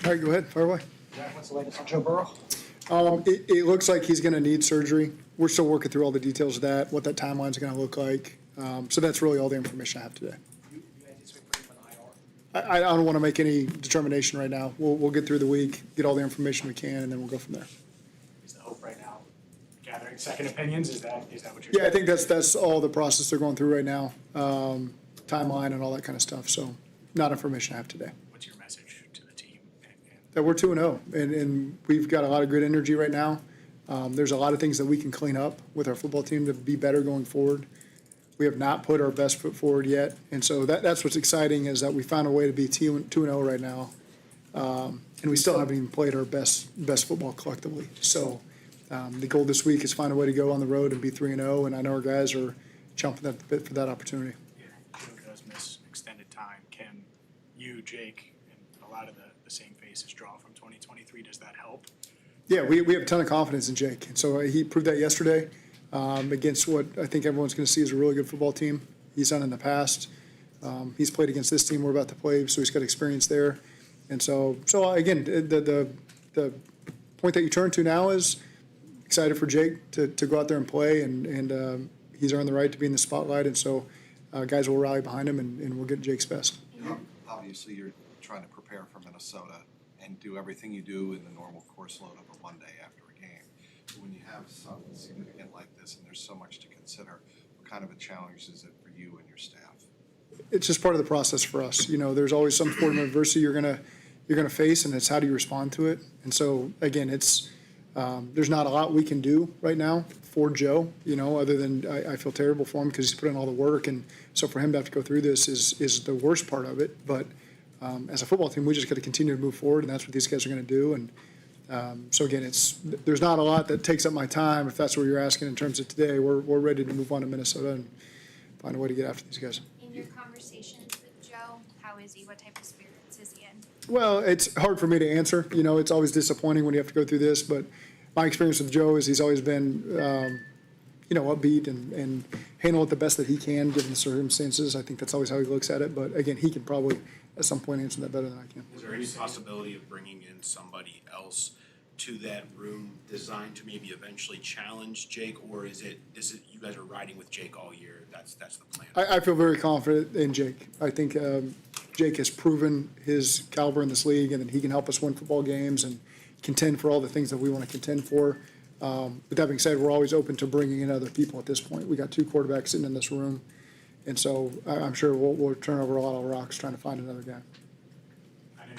All right, go ahead, fire away. Zach, what's the latest on Joe Burrow? It looks like he's going to need surgery. We're still working through all the details of that, what that timeline is going to look like. So that's really all the information I have today. You anticipate putting him on IR? I don't want to make any determination right now. We'll get through the week, get all the information we can, and then we'll go from there. Is the hope right now gathering second opinions? Is that what you're Yeah, I think that's all the process they're going through right now, timeline and all that kind of stuff. So not information I have today. What's your message to the team? That we're 2-0, and we've got a lot of good energy right now. There's a lot of things that we can clean up with our football team to be better going forward. We have not put our best foot forward yet, and so that's what's exciting is that we found a way to be 2-0 right now, and we still haven't even played our best football collectively. So the goal this week is find a way to go on the road and be 3-0, and I know our guys are chomping at the bit for that opportunity. Yeah, Joe does miss extended time. Can you, Jake, and a lot of the same faces draw from 2023? Does that help? Yeah, we have a ton of confidence in Jake, and so he proved that yesterday against what I think everyone's going to see as a really good football team. He's done in the past. He's played against this team we're about to play, so he's got experience there. And so again, the point that you turn to now is excited for Jake to go out there and play, and he's earned the right to be in the spotlight, and so guys will rally behind him, and we'll get Jake's best. Obviously, you're trying to prepare for Minnesota and do everything you do in the normal course load of a Monday after a game. But when you have something significant like this and there's so much to consider, what kind of a challenge is it for you and your staff? It's just part of the process for us. You know, there's always some form of adversity you're gonna face, and it's how do you respond to it. And so again, it's there's not a lot we can do right now for Joe. You know, other than I feel terrible for him because he's put in all the work, and so for him to have to go through this is the worst part of it. But as a football team, we just got to continue to move forward, and that's what these guys are going to do. And so again, there's not a lot that takes up my time if that's what you're asking in terms of today. We're ready to move on to Minnesota and find a way to get after these guys. In your conversations with Joe, how is he? What type of spirits is he in? Well, it's hard for me to answer. You know, it's always disappointing when you have to go through this, but my experience with Joe is he's always been, upbeat and handle it the best that he can given the circumstances. I think that's always how he looks at it. But again, he can probably at some point answer that better than I can. Is there any possibility of bringing in somebody else to that room designed to maybe eventually challenge Jake, or is it you guys are riding with Jake all year? That's the plan. I feel very confident in Jake. I think Jake has proven his caliber in this league, and that he can help us win football games and contend for all the things that we want to contend for. With that being said, we're always open to bringing in other people at this point. We got 2 quarterbacks sitting in this room, and so I'm sure we'll turn over a lot of rocks trying to find another guy. I didn't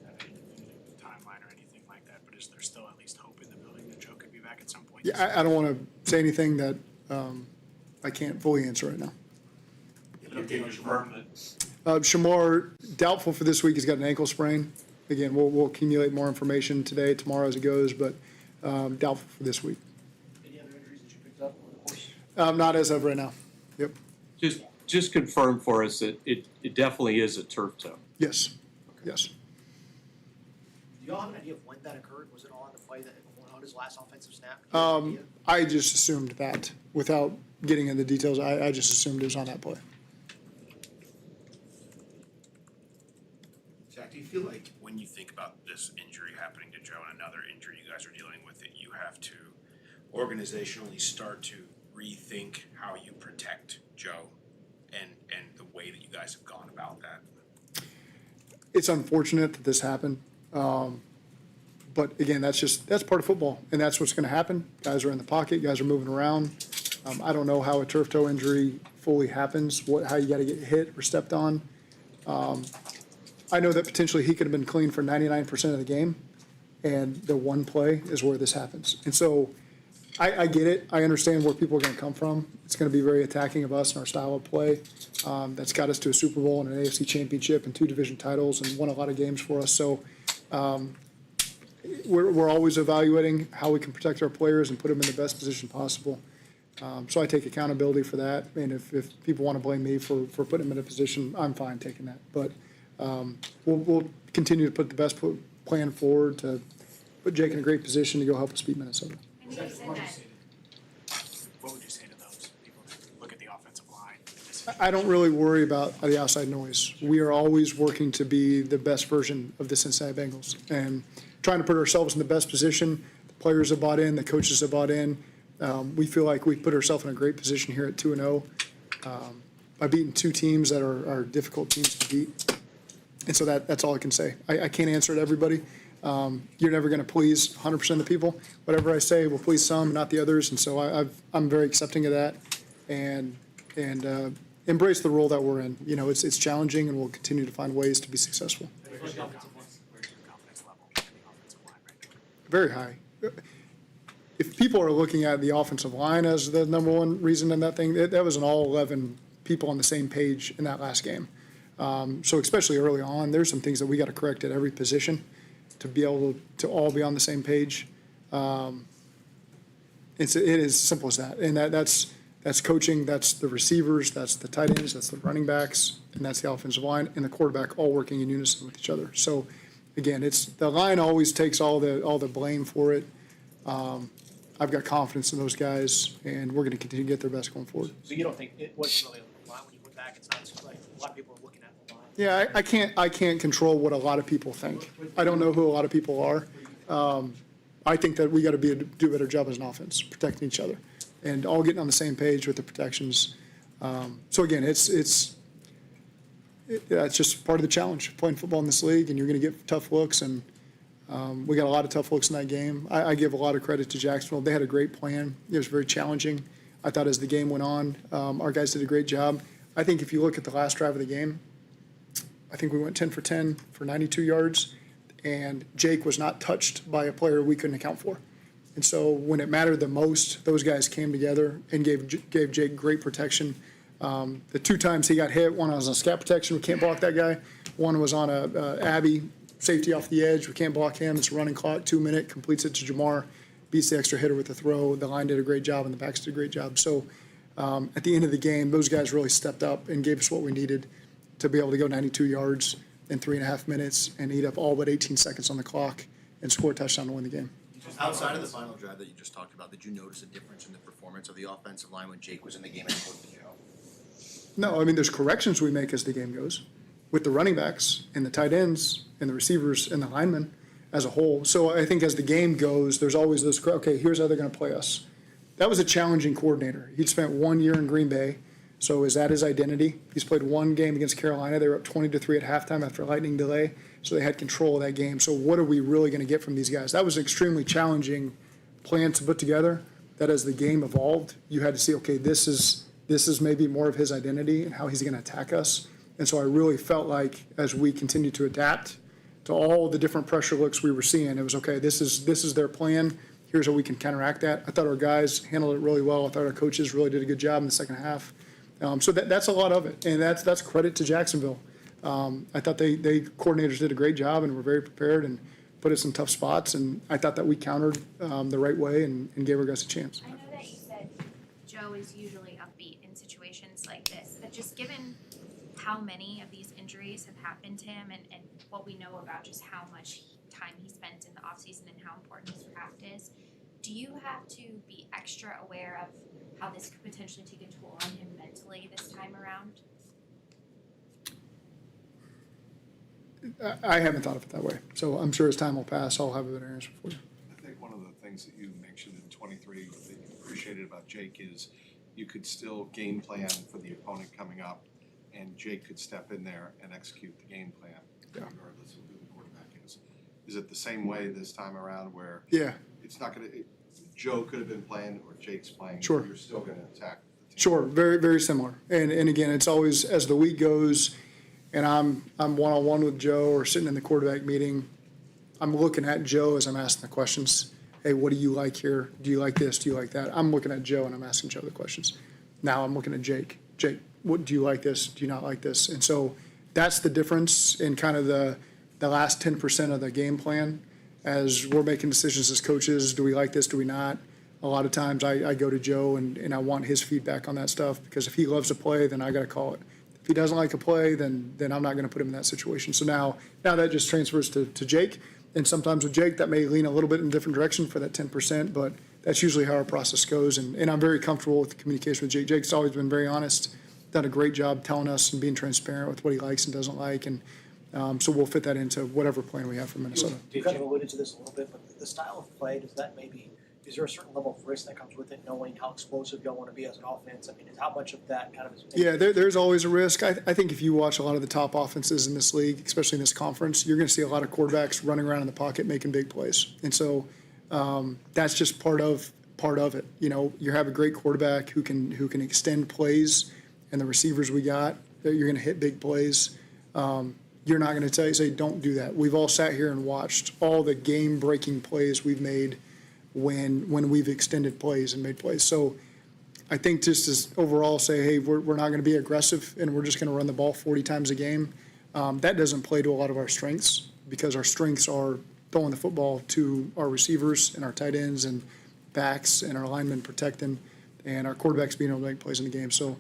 have any definitive timeline or anything like that, but is there still at least hope in the building that Joe could be back at some point? Yeah, I don't want to say anything that I can't fully answer right now. Shamar, doubtful for this week. He's got an ankle sprain. Again, we'll accumulate more information today, tomorrow as it goes, but doubtful for this week. Any other injuries that you picked up over the course? Not as of right now. Yep. Just confirm for us that it definitely is a turf toe. Yes. Yes. Do y'all have an idea of when that occurred? Was it on the play that on his last offensive snap? I just assumed that without getting into the details. I just assumed it was on that play. Zach, do you feel like when you think about this injury happening to Joe and another injury you guys are dealing with, that you have to organizationally start to rethink how you protect Joe and the way that you guys have gone about that? It's unfortunate that this happened. But again, that's part of football, and that's what's going to happen. Guys are in the pocket, guys are moving around. I don't know how a turf toe injury fully happens, how you got to get hit or stepped on. I know that potentially he could have been clean for 99% of the game, and the one play is where this happens. And so I get it. I understand where people are going to come from. It's going to be very attacking of us and our style of play. That's got us to a Super Bowl and an AFC championship and 2 division titles and won a lot of games for us. So we're always evaluating how we can protect our players and put them in the best position possible. So I take accountability for that. And if people want to blame me for putting them in a position, I'm fine taking that. But we'll continue to put the best plan forward to put Jake in a great position to go help us beat Minnesota. And you said that. What would you say to those people that look at the offensive line? I don't really worry about the outside noise. We are always working to be the best version of the Cincinnati Bengals and trying to put ourselves in the best position. The players have bought in, the coaches have bought in. We feel like we put ourselves in a great position here at 2-0 by beating two teams that are difficult teams to beat. And so that's all I can say. I can't answer to everybody. You're never going to please 100% of the people. Whatever I say will please some, not the others. And so I'm very accepting of that and embrace the role that we're in. You know, it's challenging, and we'll continue to find ways to be successful. Where's your confidence level in the offensive line right now? Very high. If people are looking at the offensive line as the number one reason in that thing, that was an all 11 people on the same page in that last game. So especially early on, there's some things that we got to correct at every position to be able to all be on the same page. It is as simple as that. And that's coaching, that's the receivers, that's the tight ends, that's the running backs, and that's the offensive line, and the quarterback all working in unison with each other. So again, it's the line always takes all the blame for it. I've got confidence in those guys, and we're going to continue to get their best going forward. So you don't think it was really on the line when you went back? It's not like a lot of people are looking at the line. Yeah, I can't control what a lot of people think. I don't know who a lot of people are. I think that we got to do a better job as an offense, protecting each other, and all getting on the same page with the protections. So again, it's just part of the challenge playing football in this league, and you're going to get tough looks, and we got a lot of tough looks in that game. I give a lot of credit to Jacksonville. They had a great plan. It was very challenging. I thought as the game went on, our guys did a great job. I think if you look at the last drive of the game, I think we went 10 for 10 for 92 yards, and Jake was not touched by a player we couldn't account for. And so when it mattered the most, those guys came together and gave Jake great protection. The two times he got hit, one was on scat protection, we can't block that guy. One was on a Abby, safety off the edge, we can't block him. It's a running clock, 2 minute, completes it to Jamar, beats the extra hitter with the throw. The line did a great job, and the backs did a great job. So at the end of the game, those guys really stepped up and gave us what we needed to be able to go 92 yards in 3.5 minutes and eat up all but 18 seconds on the clock and score a touchdown to win the game. Outside of the final drive that you just talked about, did you notice a difference in the performance of the oppensive line when Jake was in the game and opposed to Joe? No, I mean, there's corrections we make as the game goes with the running backs and the tight ends and the receivers and the linemen as a whole. So I think as the game goes, there's always this, okay, here's how they're going to play us. That was a challenging coordinator. He'd spent 1 year in Green Bay. So is that his identity? He's played one game against Carolina. They were up 20-3 at halftime after a lightning delay. So they had control of that game. So what are we really going to get from these guys? That was an extremely challenging plan to put together, that as the game evolved, you had to see, okay, this is maybe more of his identity and how he's going to attack us. And so I really felt like as we continued to adapt to all the different pressure looks we were seeing, it was, okay, this is their plan. Here's how we can counteract that. I thought our guys handled it really well. I thought our coaches really did a good job in the second half. So that's a lot of it, and that's credit to Jacksonville. I thought they coordinators did a great job and were very prepared and put us in tough spots, and I thought that we countered the right way and gave our guys a chance. I know that you said Joe is usually upbeat in situations like this, but just given how many of these injuries have happened to him and what we know about just how much time he spent in the offseason and how important his craft is, do you have to be extra aware of how this could potentially take a toll on him mentally this time around? I haven't thought of it that way, so I'm sure as time will pass, I'll have a better answer for you. I think one of the things that you mentioned in 23 that you appreciated about Jake is you could still game plan for the opponent coming up, and Jake could step in there and execute the game plan, Yeah. regardless of who the quarterback is. Is it the same way this time around where Yeah, it's not going to, Joe could have been playing or Jake's playing? Sure. You're still going to attack the team. sure, very, very similar. And again, it's always, as the week goes, and I'm one-on-one with Joe or sitting in the quarterback meeting, I'm looking at Joe as I'm asking the questions. Hey, what do you like here? Do you like this? Do you like that? I'm looking at Joe and I'm asking Joe the questions. Now I'm looking at Jake. Jake, what do you like this? Do you not like this? And so that's the difference in kind of the last 10% of the game plan as we're making decisions as coaches. Do we like this? Do we not? A lot of times I go to Joe and I want his feedback on that stuff, because if he loves a play, then I got to call it. If he doesn't like a play, then I'm not going to put him in that situation. So now that just transfers to Jake. And sometimes with Jake, that may lean a little bit in a different direction for that 10%, but that's usually how our process goes. And I'm very comfortable with the communication with Jake. Jake's always been very honest done a great job telling us and being transparent with what he likes and doesn't like, and so we'll fit that into whatever plan we have for Minnesota. You kind of alluded to this a little bit, but the style of play, is there a certain level of risk that comes with it, knowing how explosive y'all want to be as an offense? I mean, is how much of that kind of is? Yeah, there's always a risk. I think if you watch a lot of the top offenses in this league, especially in this conference, you're going to see a lot of quarterbacks running around in the pocket making big plays, and so that's just part of it. You know, you have a great quarterback who can extend plays, and the receivers we got, you're going to hit big plays. You're not going to say don't do that. We've all sat here and watched all the game-breaking plays we've made when we've extended plays and made plays. So I think just as overall say, hey, we're not going to be aggressive and we're just going to run the ball 40 times a game. That doesn't play to a lot of our strengths, because our strengths are throwing the football to our receivers and our tight ends and backs and our linemen protecting, and our quarterbacks being able to make plays in the game. So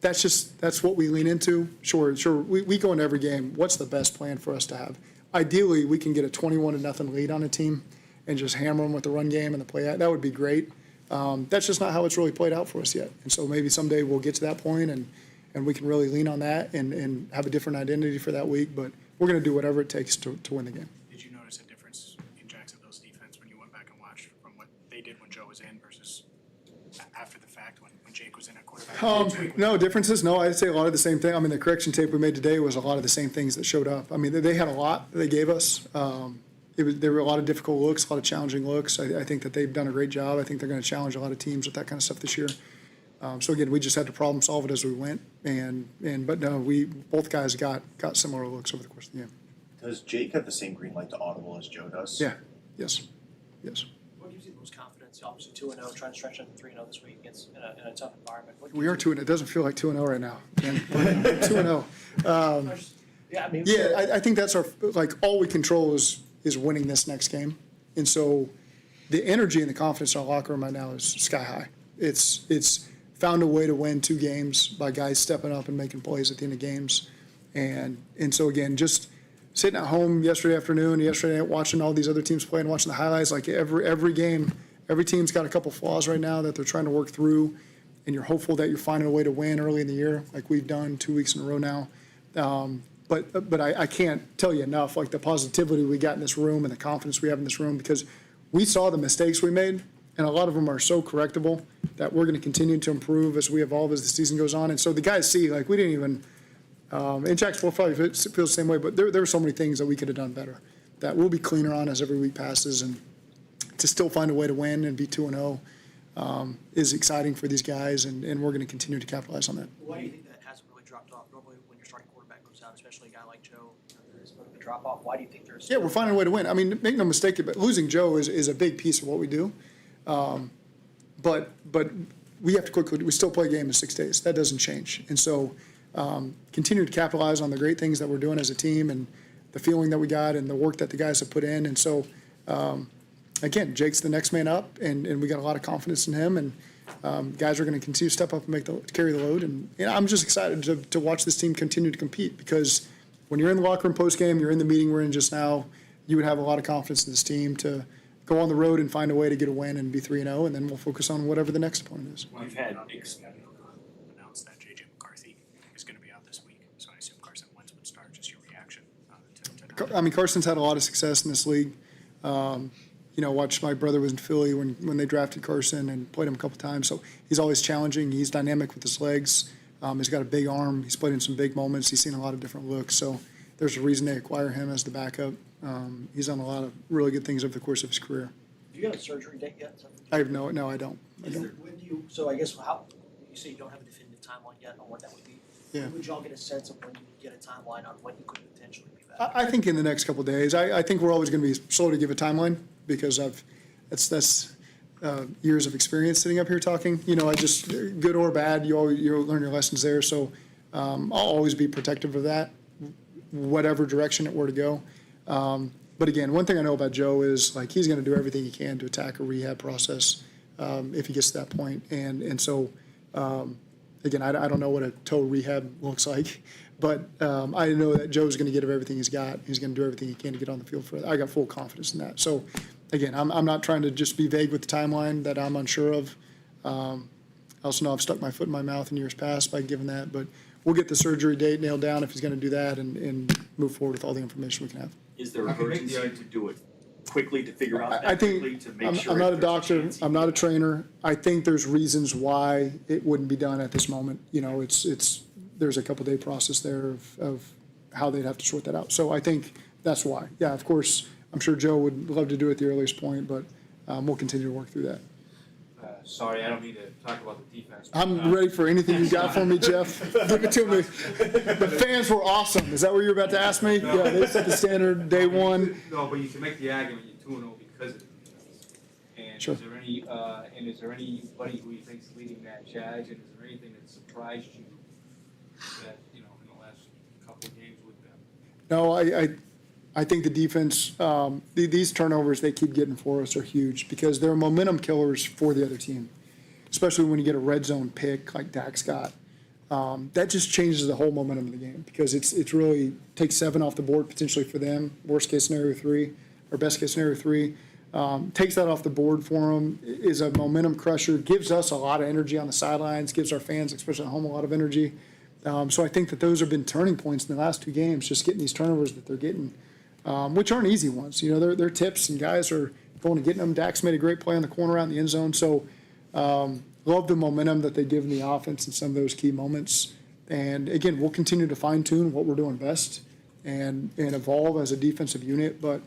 that's what we lean into. Sure. We go into every game. What's the best plan for us to have? Ideally, we can get a 21-0 lead on a team and just hammer them with the run game and the play. That would be great. That's just not how it's really played out for us yet. And so maybe someday we'll get to that point and we can really lean on that and have a different identity for that week. But we're going to do whatever it takes to win the game. Did you notice a difference in Jacksonville's defense when you went back and watched from what they did when Joe was in versus after the fact when Jake was in at quarterback? No differences. No, I'd say a lot of the same thing. I mean, the correction tape we made today was a lot of the same things that showed up. I mean, they had a lot that they gave us. There were a lot of difficult looks, a lot of challenging looks. I think that they've done a great job. I think they're going to challenge a lot of teams with that kind of stuff this year. So again, we just had to problem solve it as we went. But no, both guys got similar looks over the course of the game. Does Jake have the same green light to audible as Joe does? Yeah. Yes. What gives you the most confidence? Obviously 2-0, trying to stretch up to 3-0 this week against in a tough environment. We are 2-0. It doesn't feel like 2-0 right now. 2-0. Yeah, I mean. Yeah, I think that's all we control is winning this next game. And so the energy and the confidence in our locker room right now is sky high. It's found a way to win 2 games by guys stepping up and making plays at the end of games. And so again, just sitting at home yesterday night, watching all these other teams play and watching the highlights, like every game, every team's got a couple flaws right now that they're trying to work through, and you're hopeful that you're finding a way to win early in the year, like we've done 2 weeks in a row now. But I can't tell you enough, like the positivity we got in this room and the confidence we have in this room, because we saw the mistakes we made, and a lot of them are so correctable that we're going to continue to improve as we evolve as the season goes on. And so the guys see, like, we didn't even, and Jacksonville probably feels the same way, but there are so many things that we could have done better that we'll be cleaner on as every week passes. And to still find a way to win and be 2-0 is exciting for these guys, and we're going to continue to capitalize on that. Why do you think that hasn't really dropped off? Normally, when your starting quarterback goes down, especially a guy like Joe, there is a bit of a drop off. Why do you think there's? Yeah, we're finding a way to win. I mean, make no mistake, but losing Joe is a big piece of what we do. But we have to we still play a game in 6 days. That doesn't change. And so continue to capitalize on the great things that we're doing as a team and the feeling that we got and the work that the guys have put in. And so, again, Jake's the next man up, and we got a lot of confidence in him. And guys are going to continue to step up and carry the load. And I'm just excited to watch this team continue to compete, because when you're in the locker room post-game, you're in the meeting we're in just now, you would have a lot of confidence in this team to go on the road and find a way to get a win and be 3-0, and then we'll focus on whatever the next opponent is. We've had Announced that J.J. McCarthy is going to be out this week, so I assume Carson Wentz would start. Just your reaction to I mean, Carson's had a lot of success in this league. Watched my brother was in Philly when they drafted Carson and played him a couple times. So he's always challenging. He's dynamic with his legs. He's got a big arm. He's played in some big moments. He's seen a lot of different looks. So there's a reason they acquire him as the backup. He's done a lot of really good things over the course of his career. Have you got a surgery date yet? I have no, I don't. When do you? So I guess how you say you don't have a definitive timeline yet on what that would be. Yeah. Would y'all get a sense of when you would get a timeline on when you could potentially be back? I think in the next couple of days. I think we're always going to be slow to give a timeline, because that's years of experience sitting up here talking. I just, good or bad, you learn your lessons there. So I'll always be protective of that, whatever direction it were to go. But again, one thing I know about Joe is, like, he's going to do everything he can to attack a rehab process if he gets to that point. And so, again, I don't know what a toe rehab looks like, but I know that Joe's going to give everything he's got. He's going to do everything he can to get on the field for it. I got full confidence in that. So, again, I'm not trying to just be vague with the timeline that I'm unsure of. I also know I've stuck my foot in my mouth in years past by giving that, but we'll get the surgery date nailed down if he's gonna do that and move forward with all the information we can have. Is there I can make the urgency to do it quickly, to figure out I that think, quickly, to make I'm sure? not if a there's doctor, chance he I'm not a can- trainer. I think there's reasons why it wouldn't be done at this moment. You know, there's a couple day process there of how they'd have to sort that out. So I think that's why. Yeah, of course, I'm sure Joe would love to do it at the earliest point, but we'll continue to work through that. Sorry, I don't mean to talk about the defense. I'm ready for anything you got for me, Jeff. Give it to me. The fans were awesome. Is that what you were about to ask me? Yeah, they set the standard day one. No, but you can make the argument you're 2-0 because of the defense. And Sure. is there anybody who you think's leading that charge, and is there anything that surprised you that, in the last couple of games with them? No, I think the defense, these turnovers they keep getting for us are huge because they're momentum killers for the other team, especially when you get a red zone pick like Dak's got. That just changes the whole momentum of the game because it's really takes 7 off the board potentially for them. Worst case scenario 3 or best case scenario 3. Takes that off the board for them, is a momentum crusher, gives us a lot of energy on the sidelines, gives our fans, especially at home, a lot of energy. So I think that those have been turning points in the last 2 games, just getting these turnovers that they're getting. Which aren't easy ones. They're tips and guys are going and getting them. Dak's made a great play on the corner out in the end zone. So love the momentum that they give in the offense in some of those key moments. And again, we'll continue to fine tune what we're doing best and evolve as a defensive unit. But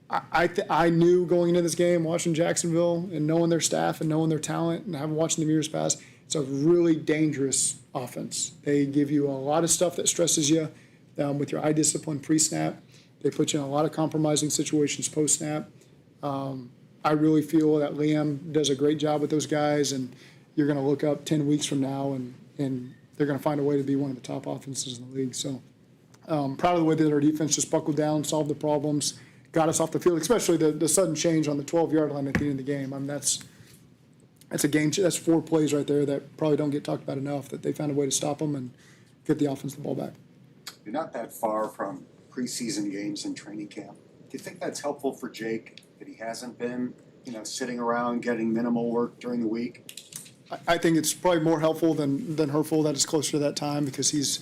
I knew going into this game, watching Jacksonville and knowing their staff and knowing their talent and having watched them years past, it's a really dangerous offense. They give you a lot of stuff that stresses you. With your eye discipline pre-snap. They put you in a lot of compromising situations post-snap. I really feel that Liam does a great job with those guys, and you're going to look up 10 weeks from now, and they're going to find a way to be one of the top offenses in the league. So proud of the way that our defense just buckled down, solved the problems, got us off the field, especially the sudden change on the 12-yard line at the end of the game. I mean, that's a game. That's 4 plays right there that probably don't get talked about enough, that they found a way to stop them and get the offense the ball back. You're not that far from preseason games and training camp. Do you think that's helpful for Jake, that he hasn't been, sitting around getting minimal work during the week? I think it's probably more helpful than hurtful that it's closer to that time because he's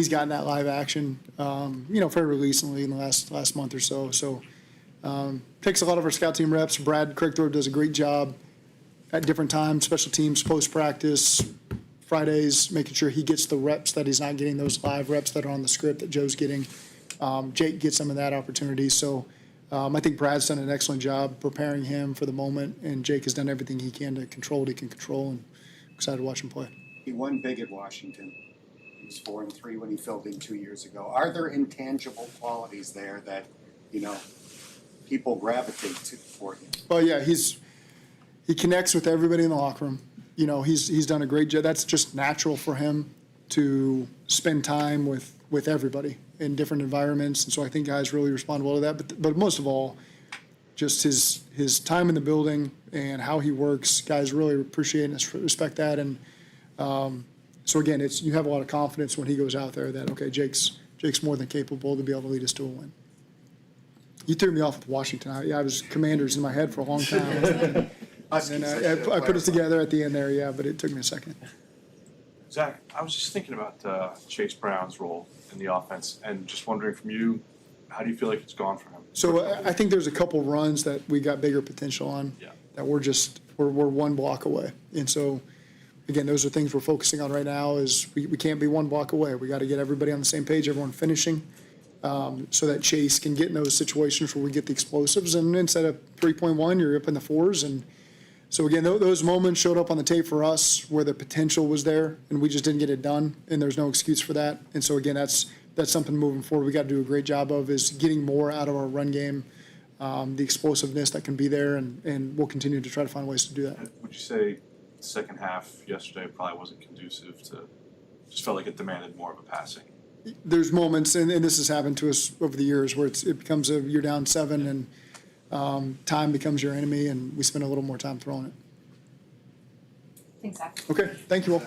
gotten that live action, fairly recently in the last month or so. So takes a lot of our scout team reps. Brad Crickthorpe does a great job at different times, special teams, post practice, Fridays, making sure he gets the reps that he's not getting, those live reps that are on the script that Joe's getting. Jake gets some of that opportunity. So I think Brad's done an excellent job preparing him for the moment, and Jake has done everything he can to control what he can control, and excited to watch him play. He won big at Washington. He was 4-3 when he filled in 2 years ago. Are there intangible qualities there that, people gravitate to for him? Well, yeah, he connects with everybody in the locker room. He's done a great job. That's just natural for him to spend time with everybody in different environments. And so I think guys really respond well to that. But most of all, just his time in the building and how he works, guys really appreciate and respect that. And so again, you have a lot of confidence when he goes out there that, okay, Jake's more than capable to be able to lead us to a win. You threw me off with Washington. I was Commanders in my head for a long time. And I put it together at the end there, yeah, but it took me a second. Zach, I was just thinking about Chase Brown's role in the offense and just wondering from you, how do you feel like it's gone for him? So I think there's a couple runs that we got bigger potential on that we're one block away. And so, again, those are things we're focusing on right now is we can't be one block away. We got to get everybody on the same page, everyone finishing, so that Chase can get in those situations where we get the explosives. And instead of 3.1, you're up in the 4s. And so, again, those moments showed up on the tape for us where the potential was there, and we just didn't get it done, and there's no excuse for that. And so, again, that's something moving forward we got to do a great job of is getting more out of our run game, the explosiveness that can be there, and we'll continue to try to find ways to do that. Would you say the second half yesterday probably wasn't conducive to, just felt like it demanded more of a passing? There's moments, and this has happened to us over the years, where it becomes you're down 7 and time becomes your enemy, and we spend a little more time throwing it. Thanks, Zach. Okay, thank you all.